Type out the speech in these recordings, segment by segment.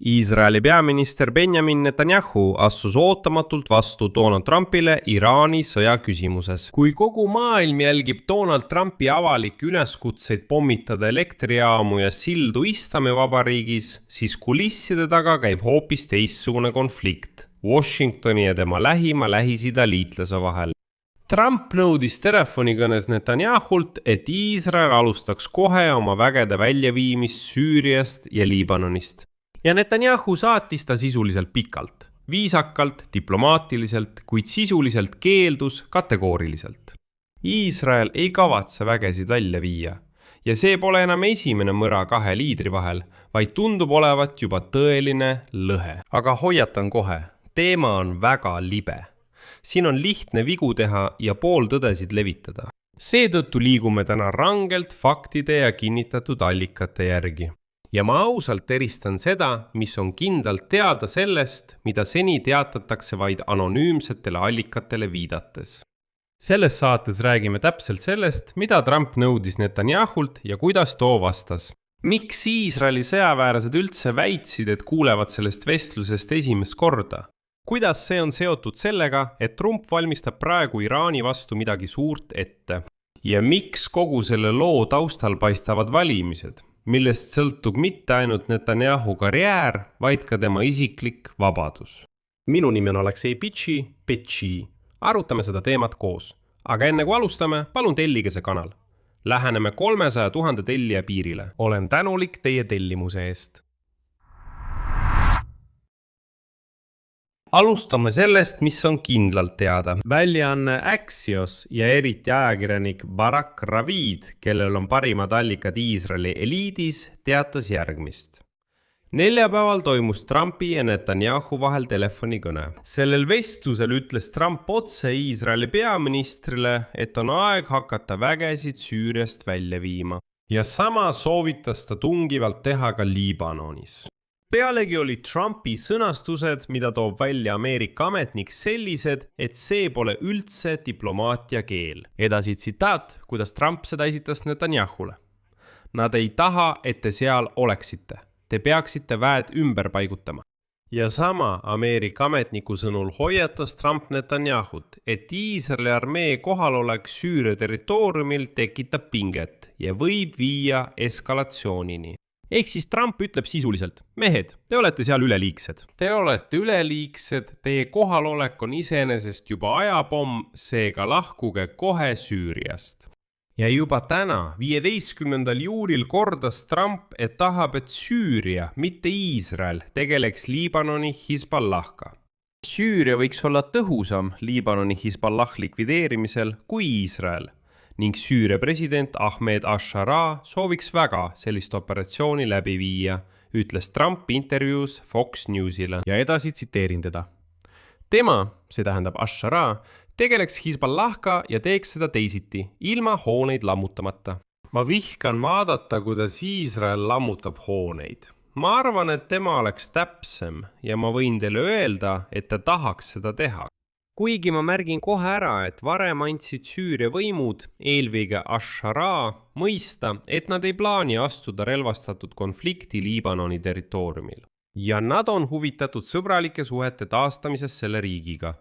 Iisraeli peaminister Benjamin Netanyahu astus ootamatult vastu Donald Trumpile Iraani sõja küsimuses. Kui kogu maailm jälgib Donald Trumpi avalikke üleskutseid pommitada elektrijaamu ja sildu Islamivabariigis, siis kulisside taga käib hoopis teistsugune konflikt Washingtoni ja tema lähima Lähis-Ida liitlase vahel. Trump nõudis telefonikõnes Netanyahult, et Iisrael alustaks kohe oma vägede väljaviimist Süüriast ja Liibanonist. Ja Netanyahu saatis ta sisuliselt pikalt, viisakalt, diplomaatiliselt, kuid sisuliselt keeldus kategooriliselt. Iisrael ei kavatse vägesid välja viia ja see pole enam esimene mõra kahe liidri vahel, vaid tundub olevat juba tõeline lõhe. Aga hoiatan kohe, teema on väga libe. Siin on lihtne vigu teha ja pooltõdesid levitada. Seetõttu liigume täna rangelt faktide ja kinnitatud allikate järgi. Ja ma ausalt eristan seda, mis on kindlalt teada sellest, mida seni teatatakse vaid anonüümsetele allikatele viidates. Selles saates räägime täpselt sellest, mida Trump nõudis Netanyahult ja kuidas too vastas. Miks Iisraeli sõjaväärased üldse väitsid, et kuulevad sellest vestlusest esimest korda? Kuidas see on seotud sellega, et Trump valmistab praegu Iraani vastu midagi suurt ette? Ja miks kogu selle loo taustal paistavad valimised, millest sõltub mitte ainult Netanyahu karjäär, vaid ka tema isiklik vabadus? Minu nimi on Aleksei Pitši. Arutame seda teemat koos. Aga enne kui alustame, palun tellige see kanal. Läheneme 300 000 tellija piirile. Olen tänulik teie tellimuse eest. Alustame sellest, mis on kindlalt teada. Väljaanne Axios ja eriti ajakirjanik Barak Ravid, kellel on parimad allikad Iisraeli eliidis, teatas järgmist. Neljapäeval toimus Trumpi ja Netanyahu vahel telefonikõne. Sellel vestlusel ütles Trump otse Iisraeli peaministrile, et on aeg hakata vägesid Süüriast välja viima. Ja sama soovitas ta tungivalt teha ka Liibanonis. Pealegi oli Trumpi sõnastused, mida toob välja Ameerika ametnik sellised, et see pole üldse diplomaatia keel. Edasi tsitaat, kuidas Trump seda esitas Netanyahule. Nad ei taha, et te seal oleksite. Te peaksite väed ümber paigutama. Ja sama Ameerika ametniku sõnul hoiatas Trump Netanyahut, et Iisraeli armee kohalolek Süüria territooriumil tekitab pinget ja võib viia eskalatsioonini. Ehk siis Trump ütleb sisuliselt, mehed, te olete seal üleliigsed. Te olete üleliigsed, teie kohalolek on iseenesest juba ajapomm, seega lahkuge kohe Süüriast. Ja juba täna, 15. juulil kordas Trump, et tahab, et Süüria, mitte Iisrael, tegeleks Liibanoni Hizballahga. Süüria võiks olla tõhusam Liibanoni Hizballah likvideerimisel kui Iisrael. Ning Süüria president Ahmed Ashara sooviks väga sellist operatsiooni läbi viia, ütles Trump intervjuus Fox Newsile. Ja edasi tsiteerin teda. Tema, see tähendab Ashara, tegeleks Hizballahga ja teeks seda teisiti, ilma hooneid lammutamata. Ma vihkan vaadata, kuidas Iisrael lammutab hooneid. Ma arvan, et tema oleks täpsem ja ma võin teile öelda, et ta tahaks seda teha. Kuigi ma märgin kohe ära, et varem andsid Süüria võimud, eelvõige Ashara, mõista, et nad ei plaani astuda relvastatud konflikti Liibanoni territooriumil. Ja nad on huvitatud sõbralike suhete taastamises selle riigiga.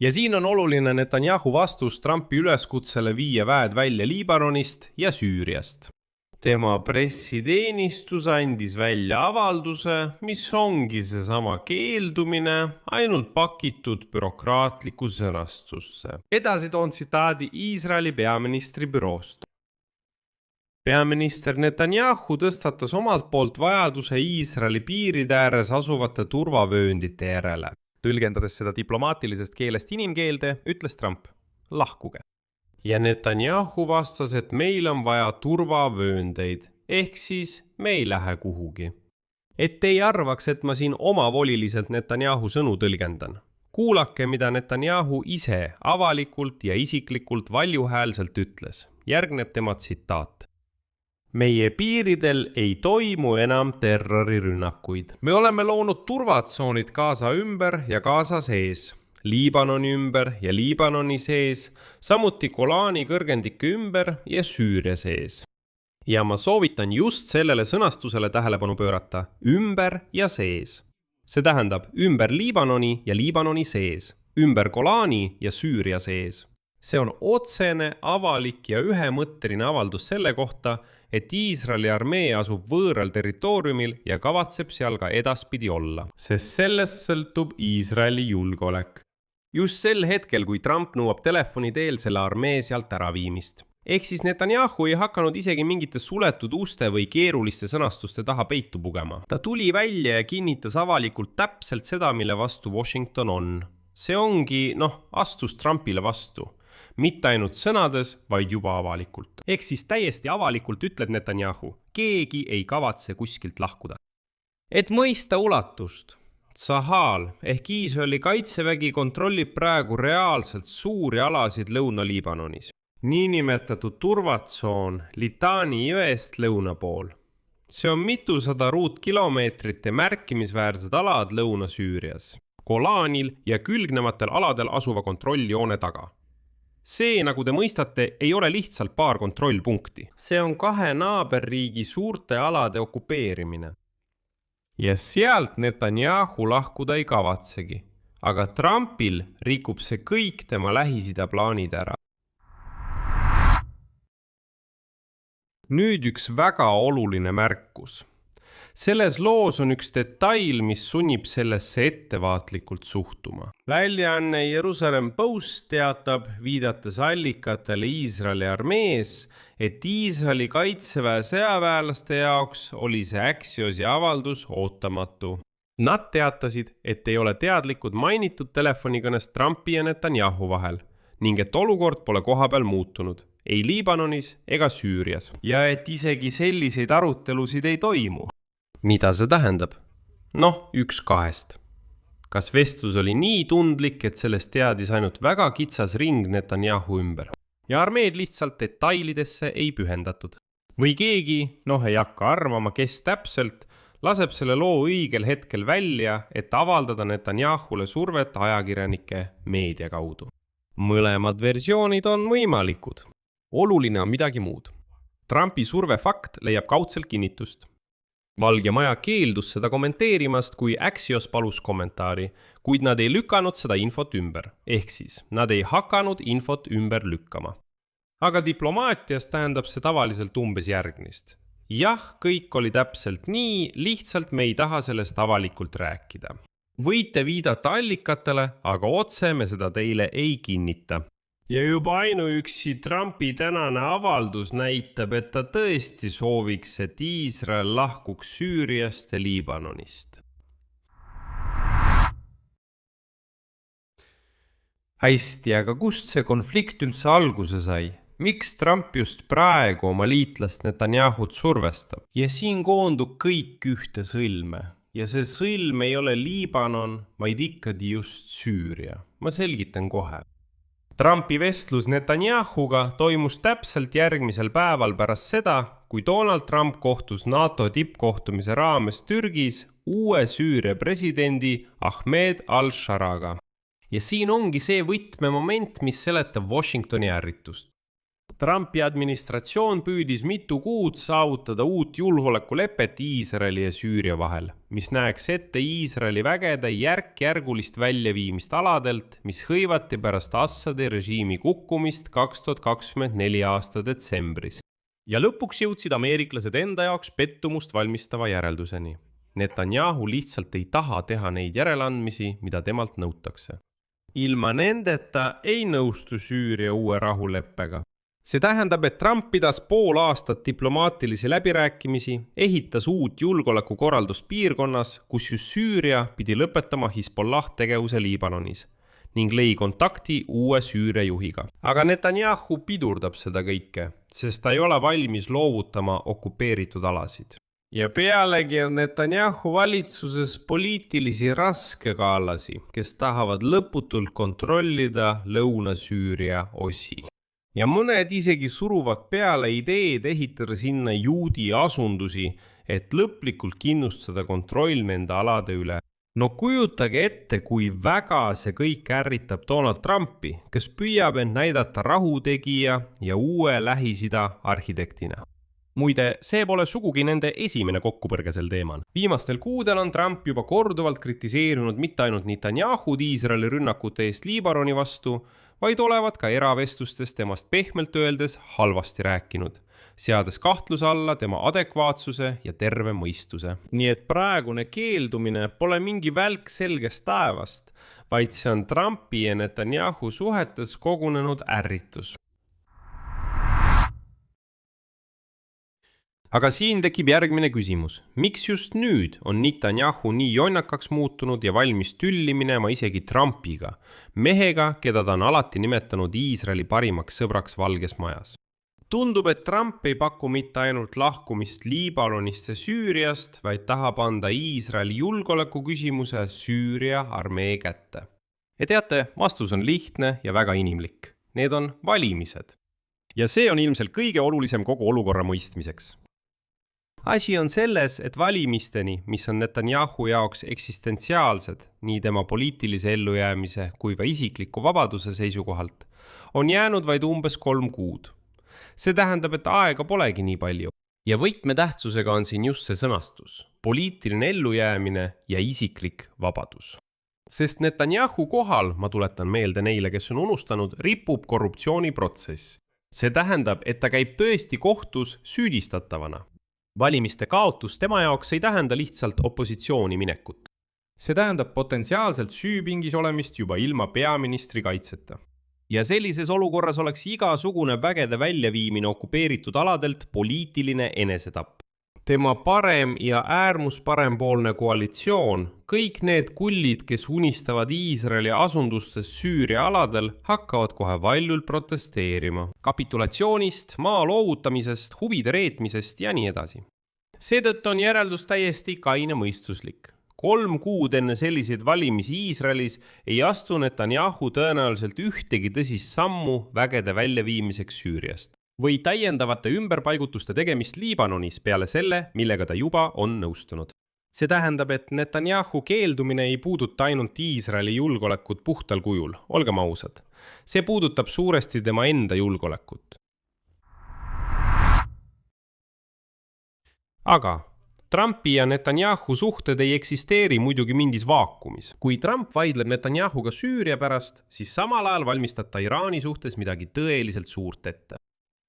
Ja siin on oluline Netanyahu vastus Trumpi üleskutsele viia väed välja Liibanonist ja Süüriast. Tema pressiteenistus andis välja avalduse, mis ongi seesama keeldumine, ainult pakitud bürokraatliku sõnastusse. Edasi toon tsitaadi Iisraeli peaministri büroost. Peaminister Netanyahu tõstatas omalt poolt vajaduse Iisraeli piiride ääres asuvate turvavööndite järele. Tõlgendades seda diplomaatilisest keelest inimkeelde, ütles Trump, lahkuge. Ja Netanyahu vastas, et meil on vaja turvavööndeid, ehk siis me ei lähe kuhugi. Et ei arvaks, et ma siin omavoliliselt Netanyahu sõnu tõlgendan. Kuulake, mida Netanyahu ise avalikult ja isiklikult valjuhäälselt ütles. Järgneb tema tsitaat. Meie piiridel ei toimu enam terrorirünnakuid. Me oleme loonud turvatsoonid Gaza ümber ja Gaza sees. Liibanoni ümber ja Liibanoni sees, samuti Golani kõrgendike ümber ja Süüria sees. ja ma soovitan just sellele sõnastusele tähelepanu pöörata: ümber ja sees. See tähendab ümber Liibanoni ja Liibanoni sees, ümber Golani ja Süüria sees. See on otsene, avalik ja ühemõtteline avaldus selle kohta, et Iisraeli armee asub võõral territooriumil ja kavatseb seal ka edaspidi olla. Sest sellest sõltub Iisraeli julgeolek. Just sel hetkel, kui Trump nõuab telefoni teel selle armee sealt äraviimist. Ehk siis Netanyahu ei hakanud isegi mingite suletud uste või keeruliste sõnastuste taha peitu pugema. Ta tuli välja ja kinnitas avalikult täpselt seda, mille vastu Washington on. See ongi, astus Trumpile vastu. Mitte ainult sõnades, vaid juba avalikult. Ehk siis täiesti avalikult ütleb Netanyahu: keegi ei kavatse kuskilt lahkuda. Et mõista ulatust, Tsahal ehk Iisraeli kaitsevägi kontrollib praegu reaalselt suuri alasid Lõuna-Liibanonis. Niinimetatud turvatsoon Litani jõest lõuna pool. See on mitusada ruutkilomeetrite märkimisväärsed alad Lõuna-Süürias, Golanil ja külgnevatel aladel asuva kontrolljoone taga. See, nagu te mõistate, ei ole lihtsalt paar kontrollpunkti. See on kahe naaberriigi suurte alade okupeerimine. Ja sealt Netanyahu lahkuda ei kavatsegi, aga Trumpil rikub see kõik tema Lähis-Ida plaanid ära. Nüüd üks väga oluline märkus. Selles loos on üks detail, mis sunnib sellesse ettevaatlikult suhtuma. Väljaanne Jerusalem Post teatab, viidates allikatele Iisraeli armees, et Iisraeli kaitseväe sõjaväelaste jaoks oli see Axiosi avaldus ootamatu. Nad teatasid, et ei ole teadlikud mainitud telefonikõnest Trumpi ja Netanyahu vahel ning et olukord pole kohapeal muutunud, ei Liibanonis ega Süürias. Ja et isegi selliseid arutelusid ei toimu. Mida see tähendab? Üks kahest. Kas vestlus oli nii tundlik, et sellest teadis ainult väga kitsas ring Netanyahu ümber? Ja armeed lihtsalt detailidesse ei pühendatud. Või keegi, ei hakka arvama, kes täpselt, laseb selle loo õigel hetkel välja, et avaldada Netanyahule survet ajakirjanike meedia kaudu. Mõlemad versioonid on võimalikud. Oluline on midagi muud. Trumpi survefakt leiab kaudselt kinnitust. Valge Maja keeldus seda kommenteerimast, kui Axios palus kommentaari, kuid nad ei lükanud seda infot ümber, ehk siis nad ei hakanud infot ümber lükkama. Aga diplomaatias tähendab see tavaliselt umbes järgnist. Jah, kõik oli täpselt nii, lihtsalt me ei taha sellest avalikult rääkida. Võite viidata allikatele, aga otse me seda teile ei kinnita. Ja juba ainuüksi Trumpi tänane avaldus näitab, et ta tõesti sooviks, et Iisrael lahkuks Süüriast ja Liibanonist. Hästi, aga kust see konflikt üldse alguse sai? Miks Trump just praegu oma liitlast Netanyahut survestab? Ja siin koondub kõik ühte sõlme. Ja see sõlm ei ole Liibanon, vaid ikkagi just Süüria. Ma selgitan kohe. Trumpi vestlus Netanyahuga toimus täpselt järgmisel päeval pärast seda, kui Donald Trump kohtus NATO tippkohtumise raames Türgis uue Süüria presidendi Ahmed al-Sharaga. Ja siin ongi see võtmemoment, mis seletab Washingtoni ärritust. Trumpi administratsioon püüdis mitu kuud saavutada uut julgeolekulepet Iisraeli ja Süüria vahel, mis näeks ette Iisraeli vägede järk-järgulist väljaviimist aladelt, mis hõivati pärast Assadi režiimi kukkumist 2024 aasta detsembris. Ja lõpuks jõudsid ameeriklased enda jaoks pettumust valmistava järelduseni. Netanyahu lihtsalt ei taha teha neid järeleandmisi, mida temalt nõutakse. Ilma nendeta ei nõustu Süüria uue rahuleppega. See tähendab, et Trump pidas pool aastat diplomaatilisi läbirääkimisi, ehitas uut julgeolekukorraldust piirkonnas, kus just Süüria pidi lõpetama Hezbollah tegevuse Liibanonis ning lõi kontakti uue Süüria juhiga. Aga Netanyahu pidurdab seda kõike, sest ta ei ole valmis loovutama okupeeritud alasid. Ja pealegi on Netanyahu valitsuses poliitilisi raskekaalasi, kes tahavad lõputult kontrollida Lõuna-Süüria osi. Ja mõned isegi suruvad peale ideed ehitada sinna juudi asundusi, et lõplikult kindlustada kontroll nende alade üle. No kujutage ette, kui väga see kõik ärritab Donald Trumpi, kes püüab end näidata rahutegija ja uue Lähis-Ida arhitektina. Muide, see pole sugugi nende esimene kokkupõrge sel teemal. Viimastel kuudel on Trump juba korduvalt kritiseerinud mitte ainult Netanyahud Iisraeli rünnakute eest Liibanoni vastu, vaid olevat ka eravestlustes temast pehmelt öeldes halvasti rääkinud, seades kahtluse alla tema adekvaatsuse ja terve mõistuse. Nii et praegune keeldumine pole mingi välk selgest taevast, vaid see on Trumpi ja Netanyahu suhetes kogunenud ärritus. Aga siin tekib järgmine küsimus. Miks just nüüd on Netanyahu nii jonnakaks muutunud ja valmis tülli minema isegi Trumpiga, mehega, keda ta on alati nimetanud Iisraeli parimaks sõbraks Valges Majas? Tundub, et Trump ei paku mitte ainult lahkumist Liibanonist ja Süüriast, vaid tahab anda Iisraeli julgeoleku küsimuse Süüria armee kätte. Ja teate, vastus on lihtne ja väga inimlik. Need on valimised. Ja see on ilmselt kõige olulisem kogu olukorra mõistmiseks. Asi on selles, et valimisteni, mis on Netanyahu jaoks eksistentsiaalsed, nii tema poliitilise ellujäämise kui ka isikliku vabaduse seisukohalt, on jäänud vaid umbes 3 kuud. See tähendab, et aega polegi nii palju. Ja võtmetähtsusega on siin just see sõnastus, poliitiline ellujäämine ja isiklik vabadus. Sest Netanyahu kohal, ma tuletan meelde neile, kes on unustanud, ripub korruptsiooniprotsess. See tähendab, et ta käib tõesti kohtus süüdistatavana. Valimiste kaotus tema jaoks ei tähenda lihtsalt opositsiooni minekut. See tähendab potentsiaalselt süüpingis olemist juba ilma peaministri kaitseta. Ja sellises olukorras oleks igasugune vägede väljaviimine okupeeritud aladelt poliitiline enesetapp. Tema parem ja äärmusparempoolne koalitsioon, kõik need kullid, kes unistavad Iisraeli asundustes Süüria aladel, hakkavad kohe valjult protesteerima. Kapitulatsioonist, maa loovutamisest, huvide reetmisest ja nii edasi. Seetõttu on järeldus täiesti kainemõistuslik. 3 kuud enne selliseid valimisi Iisraelis ei astu Netanyahu tõenäoliselt ühtegi tõsist sammu vägede väljaviimiseks Süüriast. Või täiendavate ümberpaigutuste tegemist Liibanonis peale selle, millega ta juba on nõustunud. See tähendab, et Netanyahu keeldumine ei puuduta ainult Iisraeli julgeolekut puhtal kujul, olgem ausad. See puudutab suuresti tema enda julgeolekut. Aga Trumpi ja Netanyahu suhted ei eksisteeri muidugi mingis vaakumis. Kui Trump vaidleb Netanyahuga Süüria pärast, siis samal ajal valmistab ta Iraani suhtes midagi tõeliselt suurt ette.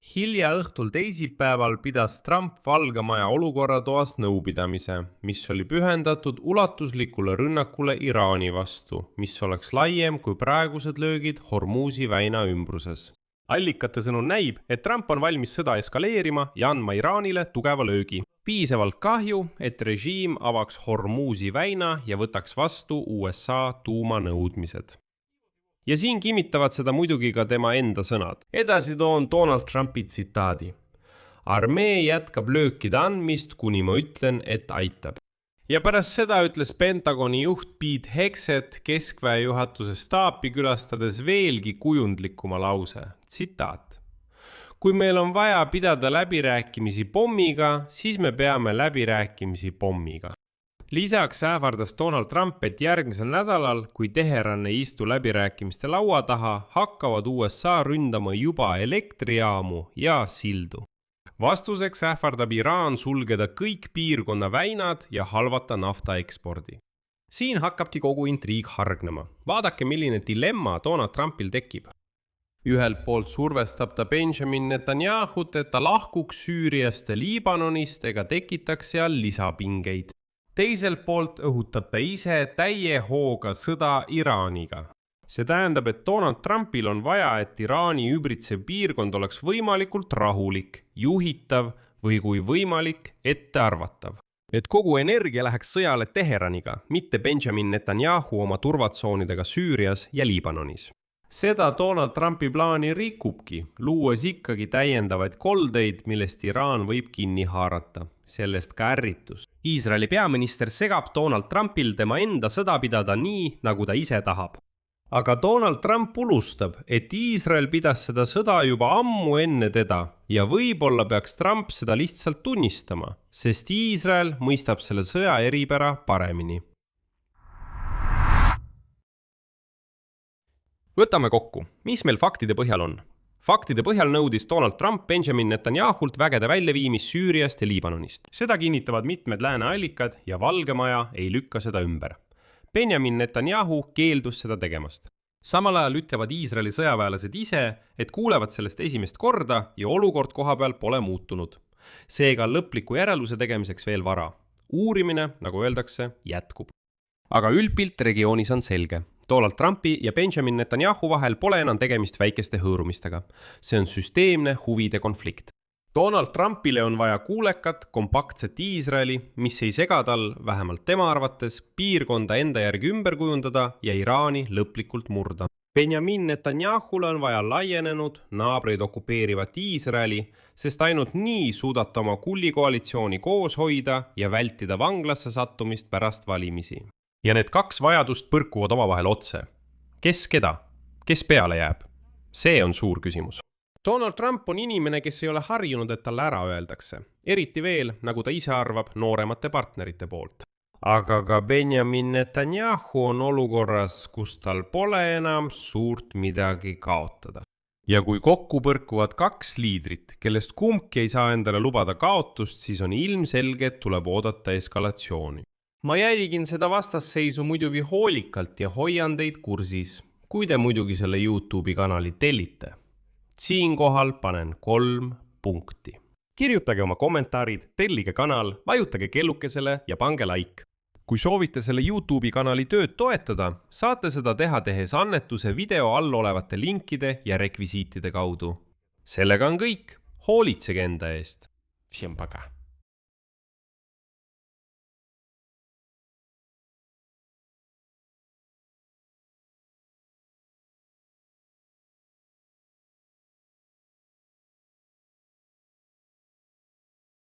Hilja õhtul teisipäeval pidas Trump Valge Maja olukorratoas nõupidamise, mis oli pühendatud ulatuslikule rünnakule Iraani vastu, mis oleks laiem kui praegused löögid Hormuzi väina ümbruses. Allikate sõnul näib, et Trump on valmis sõda eskaleerima ja andma Iraanile tugeva löögi. Piisavalt kahju, et režiim avaks Hormuzi väina ja võtaks vastu USA tuumanõudmised. Ja siin kinnitavad seda muidugi ka tema enda sõnad. Edasi toon Donald Trumpi tsitaadi. Armee jätkab löökide andmist, kuni ma ütlen, et aitab. Ja pärast seda ütles Pentagoni juht Pete Hegseth keskväe juhatuse staapi külastades veelgi kujundlikuma lause. Tsitaat. Kui meil on vaja pidada läbirääkimisi pommiga, siis me peame läbirääkimisi pommiga. Lisaks ähvardas Donald Trump, et järgmisel nädalal, kui Teheran ei istu läbirääkimiste laua taha, hakkavad USA ründama juba elektrijaamu ja sildu. Vastuseks ähvardab Iraan sulgeda kõik piirkonna väinad ja halvata nafta ekspordi. Siin hakkabki kogu intriig hargnema. Vaadake, milline dilemma Donald Trumpil tekib. Ühelt poolt survestab ta Benjamin Netanyahut, et ta lahkuks Süüriast ja Liibanonist ega tekitaks seal lisapingeid. Teiselt poolt õhutab ta ise täie hooga sõda Iraaniga. See tähendab, et Donald Trumpil on vaja, et Iraani ümbritsev piirkond oleks võimalikult rahulik, juhitav või kui võimalik, ettearvatav. Et kogu energia läheks sõjale Teheraniga, mitte Benjamin Netanyahu oma turvatsoonidega Süürias ja Liibanonis. Seda Donald Trumpi plaani rikubki, luues ikkagi täiendavaid koldeid, millest Iraan võib kinni haarata. Sellest ka ärritus. Iisraeli peaminister segab Donald Trumpil tema enda sõda pidada nii, nagu ta ise tahab. Aga Donald Trump unustab, et Iisrael pidas seda sõda juba ammu enne teda ja võib-olla peaks Trump seda lihtsalt tunnistama, sest Iisrael mõistab selle sõja eripära paremini. Võtame kokku, mis meil faktide põhjal on. Faktide põhjal nõudis Donald Trump Benjamin Netanyahult vägede väljaviimist Süüriast ja Liibanonist. Seda kinnitavad mitmed lääne allikad ja Valge Maja ei lükka seda ümber. Benjamin Netanyahu keeldus seda tegemast. Samal ajal ütlevad Iisraeli sõjaväelased ise, et kuulevad sellest esimest korda ja olukord kohapeal pole muutunud. Seega lõpliku järelduse tegemiseks veel vara. Uurimine, nagu öeldakse, jätkub. Aga üldpilt regioonis on selge. Donald Trumpi ja Benjamin Netanyahu vahel pole enam tegemist väikeste hõõrumistega. See on süsteemne huvide konflikt. Donald Trumpile on vaja kuulekat, kompaktset Iisraeli, mis ei sega tal, vähemalt tema arvates, piirkonda enda järgi ümber kujundada ja Iraani lõplikult murda. Benjamin Netanyahule on vaja laienenud, naabreid okupeerivat Iisraeli, sest ainult nii suudata oma kullikoalitsiooni koos hoida ja vältida vanglasse sattumist pärast valimisi. Ja need kaks vajadust põrkuvad omavahel otse. Kes keda? Kes peale jääb? See on suur küsimus. Donald Trump on inimene, kes ei ole harjunud, et talle ära öeldakse. Eriti veel, nagu ta ise arvab, nooremate partnerite poolt. Aga ka Benjamin Netanyahu on olukorras, kus tal pole enam suurt midagi kaotada. Ja kui kokku põrkuvad kaks liidrit, kellest kumbki ei saa endale lubada kaotust, siis on ilmselge, et tuleb oodata eskalatsiooni. Ma jälgin seda vastasseisu muidugi hoolikalt ja hoian teid kursis, kui te muidugi selle YouTube'i kanali tellite. Siinkohal panen 3 punkti. Kirjutage oma kommentaarid, tellige kanal, vajutage kellukesele ja pange like. Kui soovite selle YouTube'i kanali tööd toetada, saate seda tehes annetuse video all olevate linkide ja rekvisiitide kaudu. Sellega on kõik. Hoolitsege enda eest. Всем пока.